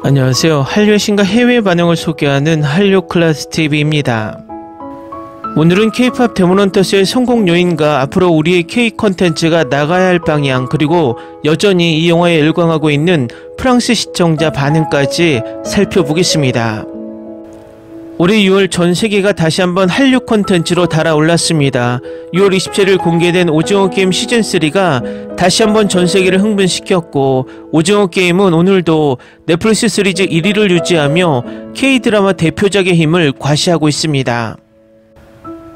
안녕하세요. 한류의 신과 해외 반응을 소개하는 한류클래스TV입니다. 오늘은 K-POP 데몬헌터스의 성공 요인과 앞으로 우리의 K 컨텐츠가 나가야 할 방향, 그리고 여전히 이 영화에 열광하고 있는 프랑스 시청자 반응까지 살펴보겠습니다. 올해 6월 전 세계가 다시 한번 한류 콘텐츠로 달아올랐습니다. 6월 27일 공개된 오징어 게임 시즌3가 다시 한번 전 세계를 흥분시켰고, 오징어 게임은 오늘도 넷플릭스 시리즈 1위를 유지하며 K-드라마 대표작의 힘을 과시하고 있습니다.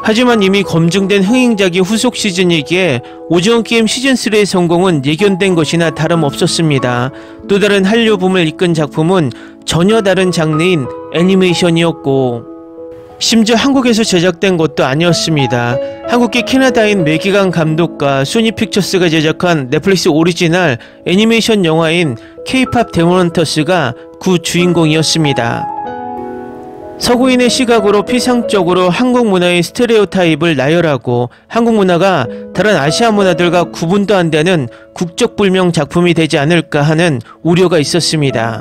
하지만 이미 검증된 흥행작이 후속 시즌이기에 오징어 게임 시즌3의 성공은 예견된 것이나 다름없었습니다. 또 다른 한류 붐을 이끈 작품은 전혀 다른 장르인 애니메이션이었고, 심지어 한국에서 제작된 것도 아니었습니다. 한국계 캐나다인 매기강 감독과 소니픽처스가 제작한 넷플릭스 오리지널 애니메이션 영화인 K-POP 데몬헌터스가 그 주인공이었습니다. 서구인의 시각으로 피상적으로 한국 문화의 스테레오타입을 나열하고 한국 문화가 다른 아시아 문화들과 구분도 안 되는 국적불명 작품이 되지 않을까 하는 우려가 있었습니다.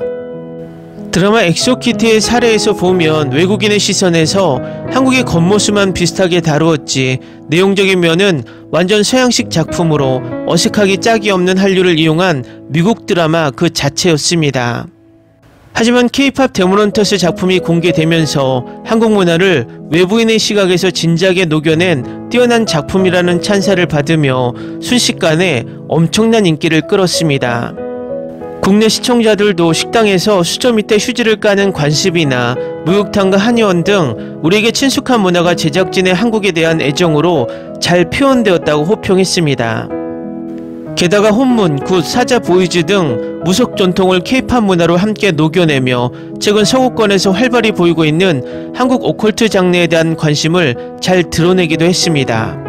드라마 엑소키티의 사례에서 보면 외국인의 시선에서 한국의 겉모습만 비슷하게 다루었지, 내용적인 면은 완전 서양식 작품으로 어색하기 짝이 없는 한류를 이용한 미국 드라마 그 자체였습니다. 하지만 K-POP 데몬헌터스 작품이 공개되면서 한국 문화를 외부인의 시각에서 진지하게 녹여낸 뛰어난 작품이라는 찬사를 받으며 순식간에 엄청난 인기를 끌었습니다. 국내 시청자들도 식당에서 수저 밑에 휴지를 까는 관습이나 목욕탕과 한의원 등 우리에게 친숙한 문화가 제작진의 한국에 대한 애정으로 잘 표현되었다고 호평했습니다. 게다가 혼문, 굿, 사자 보이즈 등 무속 전통을 K-POP 문화로 함께 녹여내며 최근 서구권에서 활발히 보이고 있는 한국 오컬트 장르에 대한 관심을 잘 드러내기도 했습니다.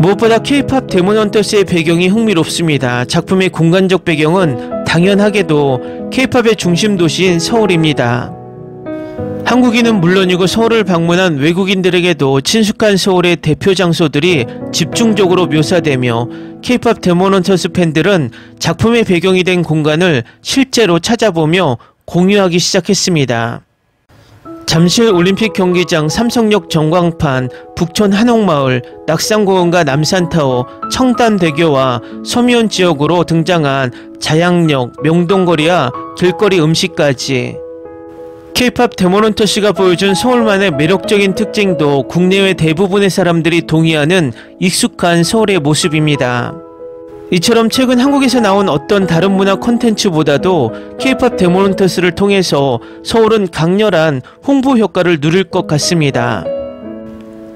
무엇보다 K-POP 데몬헌터스의 배경이 흥미롭습니다. 작품의 공간적 배경은 당연하게도 K-POP의 중심 도시인 서울입니다. 한국인은 물론이고 서울을 방문한 외국인들에게도 친숙한 서울의 대표 장소들이 집중적으로 묘사되며 K-POP 데몬헌터스 팬들은 작품의 배경이 된 공간을 실제로 찾아보며 공유하기 시작했습니다. 잠실 올림픽 경기장, 삼성역 전광판, 북촌 한옥마을, 낙산공원과 남산타워, 청담대교와 서미원 지역으로 등장한 자양역, 명동거리와 길거리 음식까지 K-POP 데몬헌터스가 보여준 서울만의 매력적인 특징도 국내외 대부분의 사람들이 동의하는 익숙한 서울의 모습입니다. 이처럼 최근 한국에서 나온 어떤 다른 문화 콘텐츠보다도 K-POP 데몬헌터스를 통해서 서울은 강렬한 홍보 효과를 누릴 것 같습니다.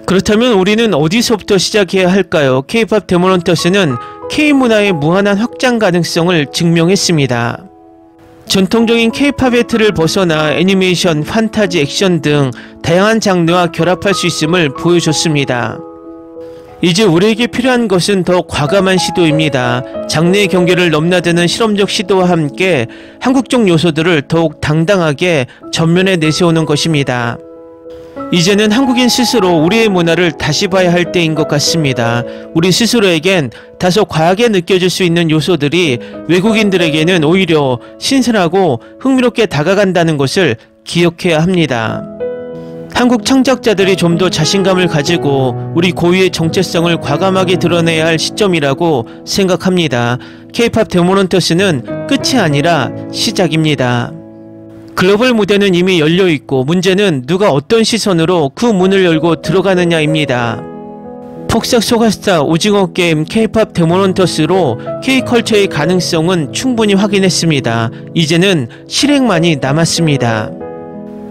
그렇다면 우리는 어디서부터 시작해야 할까요? K-POP 데몬헌터스는 K-문화의 무한한 확장 가능성을 증명했습니다. 전통적인 K-POP의 틀을 벗어나 애니메이션, 판타지, 액션 등 다양한 장르와 결합할 수 있음을 보여줬습니다. 이제 우리에게 필요한 것은 더 과감한 시도입니다. 장르의 경계를 넘나드는 실험적 시도와 함께 한국적 요소들을 더욱 당당하게 전면에 내세우는 것입니다. 이제는 한국인 스스로 우리의 문화를 다시 봐야 할 때인 것 같습니다. 우리 스스로에겐 다소 과하게 느껴질 수 있는 요소들이 외국인들에게는 오히려 신선하고 흥미롭게 다가간다는 것을 기억해야 합니다. 한국 창작자들이 좀 더 자신감을 가지고 우리 고유의 정체성을 과감하게 드러내야 할 시점이라고 생각합니다. K-POP 데몬헌터스는 끝이 아니라 시작입니다. 글로벌 무대는 이미 열려있고 문제는 누가 어떤 시선으로 그 문을 열고 들어가느냐입니다. 폭삭 소가스타 오징어 게임 K-POP 데몬헌터스로 K-컬처의 가능성은 충분히 확인했습니다. 이제는 실행만이 남았습니다.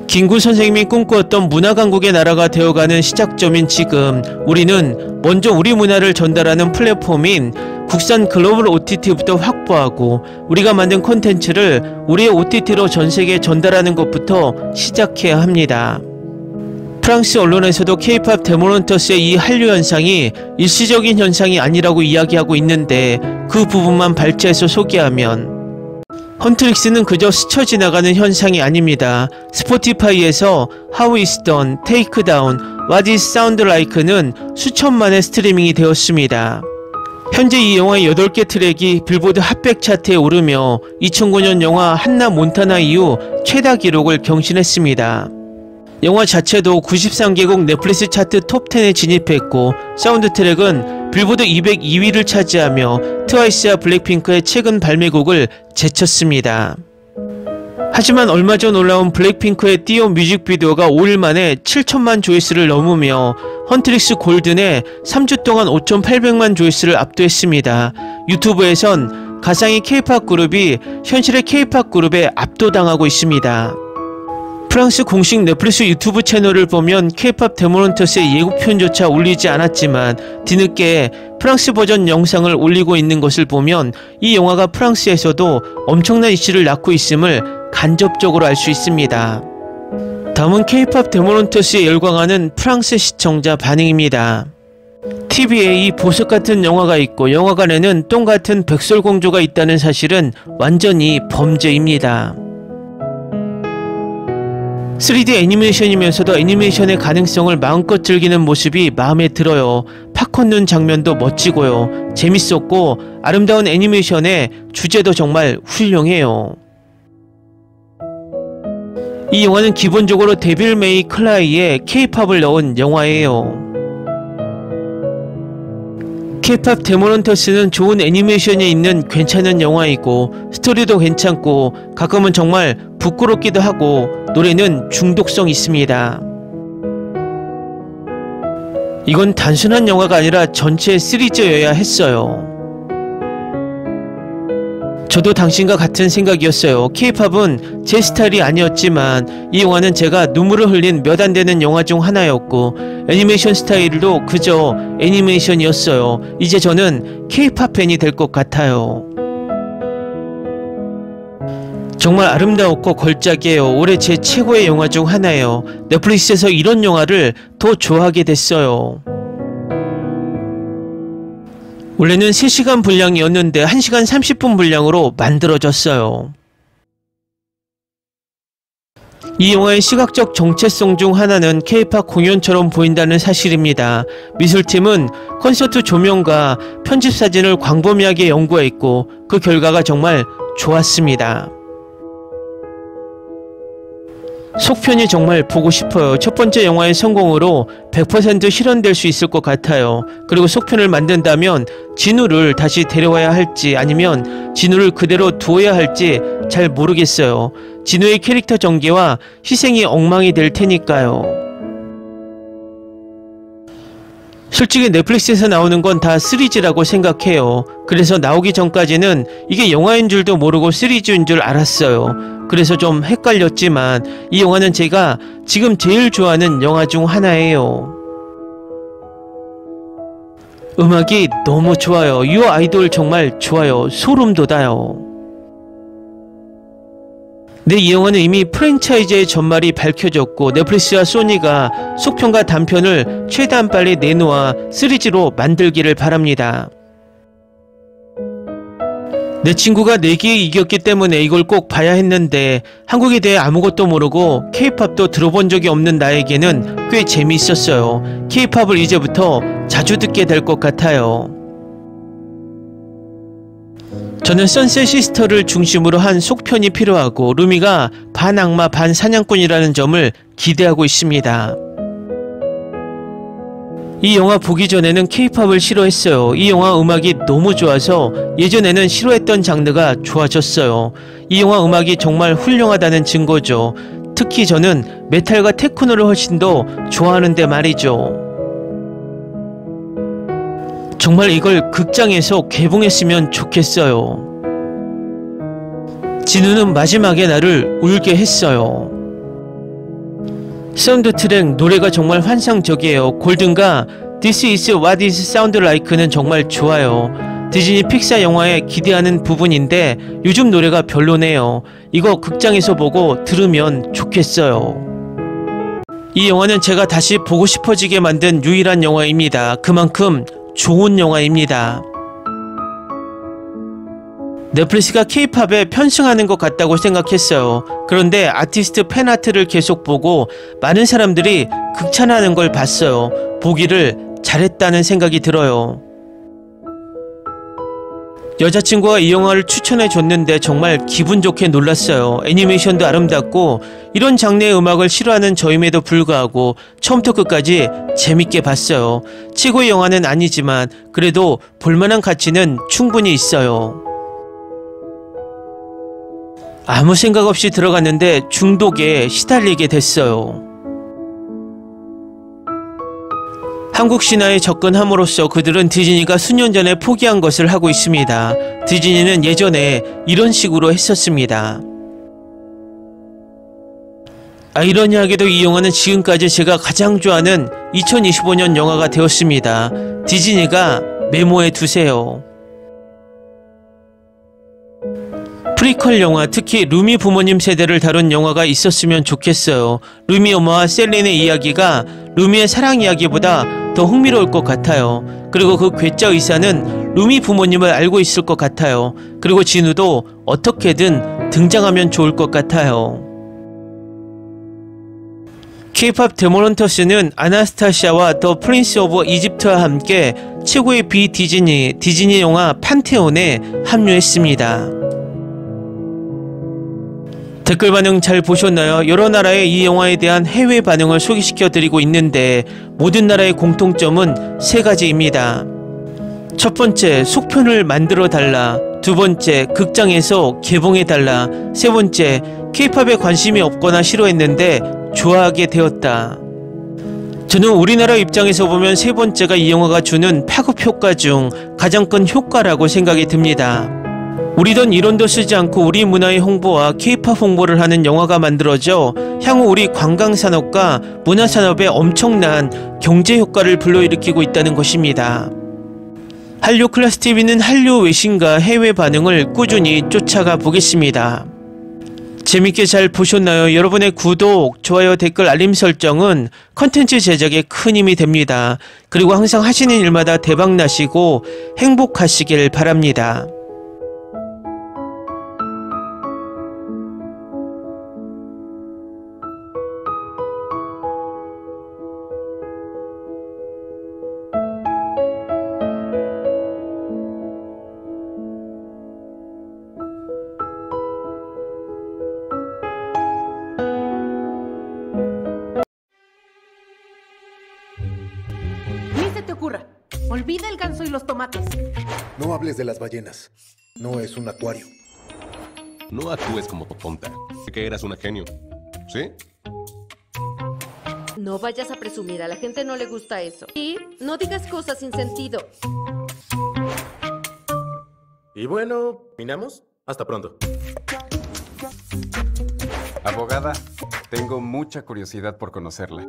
김구 선생님이 꿈꾸었던 문화강국의 나라가 되어가는 시작점인 지금, 우리는 먼저 우리 문화를 전달하는 플랫폼인 국산 글로벌 OTT부터 확보하고 우리가 만든 콘텐츠를 우리의 OTT로 전세계에 전달하는 것부터 시작해야 합니다. 프랑스 언론에서도 K-POP 데몬헌터스의 이 한류 현상이 일시적인 현상이 아니라고 이야기하고 있는데, 그 부분만 발췌해서 소개하면 헌트릭스는 그저 스쳐 지나가는 현상이 아닙니다. 스포티파이에서 How Is Done, Take Down, What Is Sound Like는 수천만의 스트리밍이 되었습니다. 현재 이 영화의 8개 트랙이 빌보드 핫백 차트에 오르며 2009년 영화 한나 몬타나 이후 최다 기록을 경신했습니다. 영화 자체도 93개국 넷플릭스 차트 톱10에 진입했고 사운드 트랙은 빌보드 202위를 차지하며 트와이스와 블랙핑크의 최근 발매곡을 제쳤습니다. 하지만 얼마 전 올라온 블랙핑크의 띄어 뮤직비디오가 5일 만에 7천만 조회수를 넘으며 헌트릭스 골든의 3주 동안 5,800만 조회수를 압도했습니다. 유튜브에선 가상의 K-POP 그룹이 현실의 K-POP 그룹에 압도당하고 있습니다. 프랑스 공식 넷플릭스 유튜브 채널을 보면 K-POP 데모넌터스의 예고편조차 올리지 않았지만 뒤늦게 프랑스 버전 영상을 올리고 있는 것을 보면 이 영화가 프랑스에서도 엄청난 이슈를 낳고 있음을 간접적으로 알 수 있습니다. 다음은 K-POP 데모넌터스에 열광하는 프랑스 시청자 반응입니다. TV에 이 보석같은 영화가 있고 영화관에는 똥같은 백설공주가 있다는 사실은 완전히 범죄입니다. 3D 애니메이션이면서도 애니메이션의 가능성을 마음껏 즐기는 모습이 마음에 들어요. 팝콘 눈 장면도 멋지고요. 재밌었고 아름다운 애니메이션의 주제도 정말 훌륭해요. 이 영화는 기본적으로 데빌 메이 클라이의 K-팝을 넣은 영화예요. K-팝 데모넌터스는 좋은 애니메이션이 있는 괜찮은 영화이고 스토리도 괜찮고 가끔은 정말 부끄럽기도 하고 노래는 중독성 있습니다. 이건 단순한 영화가 아니라 전체 시리즈여야 했어요. 저도 당신과 같은 생각이었어요. K-팝은 제 스타일이 아니었지만 이 영화는 제가 눈물을 흘린 몇 안 되는 영화 중 하나였고 애니메이션 스타일도 그저 애니메이션이었어요. 이제 저는 K-팝 팬이 될 것 같아요. 정말 아름다웠고 걸작이에요. 올해 제 최고의 영화 중 하나예요. 넷플릭스에서 이런 영화를 더 좋아하게 됐어요. 원래는 3시간 분량이었는데 1시간 30분 분량으로 만들어졌어요. 이 영화의 시각적 정체성 중 하나는 K-팝 공연처럼 보인다는 사실입니다. 미술팀은 콘서트 조명과 편집사진을 광범위하게 연구했고 그 결과가 정말 좋았습니다. 속편이 정말 보고 싶어요. 첫 번째 영화의 성공으로 100% 실현될 수 있을 것 같아요. 그리고 속편을 만든다면 진우를 다시 데려와야 할지 아니면 진우를 그대로 두어야 할지 잘 모르겠어요. 진우의 캐릭터 전개와 희생이 엉망이 될 테니까요. 솔직히 넷플릭스에서 나오는 건 다 시리즈라고 생각해요. 그래서 나오기 전까지는 이게 영화인 줄도 모르고 시리즈인 줄 알았어요. 그래서 좀 헷갈렸지만 이 영화는 제가 지금 제일 좋아하는 영화 중 하나예요. 음악이 너무 좋아요. 유어 아이돌 정말 좋아요. 소름 돋아요. 네, 이 영화는 이미 프랜차이즈의 전말이 밝혀졌고 넷플릭스와 소니가 속편과 단편을 최대한 빨리 내놓아 시리즈로 만들기를 바랍니다. 내 친구가 내기에 이겼기 때문에 이걸 꼭 봐야 했는데 한국에 대해 아무것도 모르고 K-팝도 들어본 적이 없는 나에게는 꽤 재미있었어요. K-팝을 이제부터 자주 듣게 될 것 같아요. 저는 선셋 시스터를 중심으로 한 속편이 필요하고 루미가 반악마 반사냥꾼이라는 점을 기대하고 있습니다. 이 영화 보기 전에는 K-팝을 싫어했어요. 이 영화 음악이 너무 좋아서 예전에는 싫어했던 장르가 좋아졌어요. 이 영화 음악이 정말 훌륭하다는 증거죠. 특히 저는 메탈과 테크노를 훨씬 더 좋아하는데 말이죠. 정말 이걸 극장에서 개봉했으면 좋겠어요. 진우는 마지막에 나를 울게 했어요. 사운드 트랙 노래가 정말 환상적이에요. 골든과 This is what it sounds like는 정말 좋아요. 디즈니 픽사 영화에 기대하는 부분인데 요즘 노래가 별로네요. 이거 극장에서 보고 들으면 좋겠어요. 이 영화는 제가 다시 보고 싶어지게 만든 유일한 영화입니다. 그만큼 좋은 영화입니다. 넷플릭스가 K-팝에 편승하는 것 같다고 생각했어요. 그런데 아티스트 팬아트를 계속 보고 많은 사람들이 극찬하는 걸 봤어요. 보기를 잘했다는 생각이 들어요. 여자친구가 이 영화를 추천해 줬는데 정말 기분 좋게 놀랐어요. 애니메이션도 아름답고 이런 장르의 음악을 싫어하는 저임에도 불구하고 처음부터 끝까지 재밌게 봤어요. 최고의 영화는 아니지만 그래도 볼만한 가치는 충분히 있어요. 아무 생각 없이 들어갔는데 중독에 시달리게 됐어요. 한국 신화에 접근함으로써 그들은 디즈니가 수년 전에 포기한 것을 하고 있습니다. 디즈니는 예전에 이런 식으로 했었습니다. 아이러니하게도 이 영화는 지금까지 제가 가장 좋아하는 2025년 영화가 되었습니다. 디즈니가 메모해 두세요. 프리퀄 영화, 특히 루미 부모님 세대를 다룬 영화가 있었으면 좋겠어요. 루미 엄마와 셀린의 이야기가 루미의 사랑 이야기보다 더 흥미로울 것 같아요. 그리고 그 괴짜 의사는 루미 부모님을 알고 있을 것 같아요. 그리고 진우도 어떻게든 등장하면 좋을 것 같아요. K-팝 데모넌터스는 아나스타시아와 더 프린스 오브 이집트와 함께 최고의 디즈니 영화 판테온에 합류했습니다. 댓글 반응 잘 보셨나요? 여러 나라의 이 영화에 대한 해외 반응을 소개시켜 드리고 있는데 모든 나라의 공통점은 세 가지입니다. 첫 번째, 속편을 만들어 달라. 두 번째, 극장에서 개봉해 달라. 세 번째, K-팝에 관심이 없거나 싫어했는데 좋아하게 되었다. 저는 우리나라 입장에서 보면 세 번째가 이 영화가 주는 파급 효과 중 가장 큰 효과라고 생각이 듭니다. 우리 돈 1원도 쓰지 않고 우리 문화의 홍보와 K-팝 홍보를 하는 영화가 만들어져 향후 우리 관광산업과 문화산업에 엄청난 경제 효과를 불러일으키고 있다는 것입니다. 한류 클래스TV는 한류 외신과 해외 반응을 꾸준히 쫓아가 보겠습니다. 재밌게 잘 보셨나요? 여러분의 구독, 좋아요, 댓글, 알림 설정은 컨텐츠 제작에 큰 힘이 됩니다. 그리고 항상 하시는 일마다 대박나시고 행복하시길 바랍니다. Ni se te ocurra. Olvida el ganso y los tomates. No hables de las ballenas. No es un acuario. No actúes como tonta. Que eras una genio. ¿Sí? No vayas a presumir, a la gente no le gusta eso. Y no digas cosas sin sentido. Y bueno, ¿terminamos? Hasta pronto. Abogada, tengo mucha curiosidad por conocerla.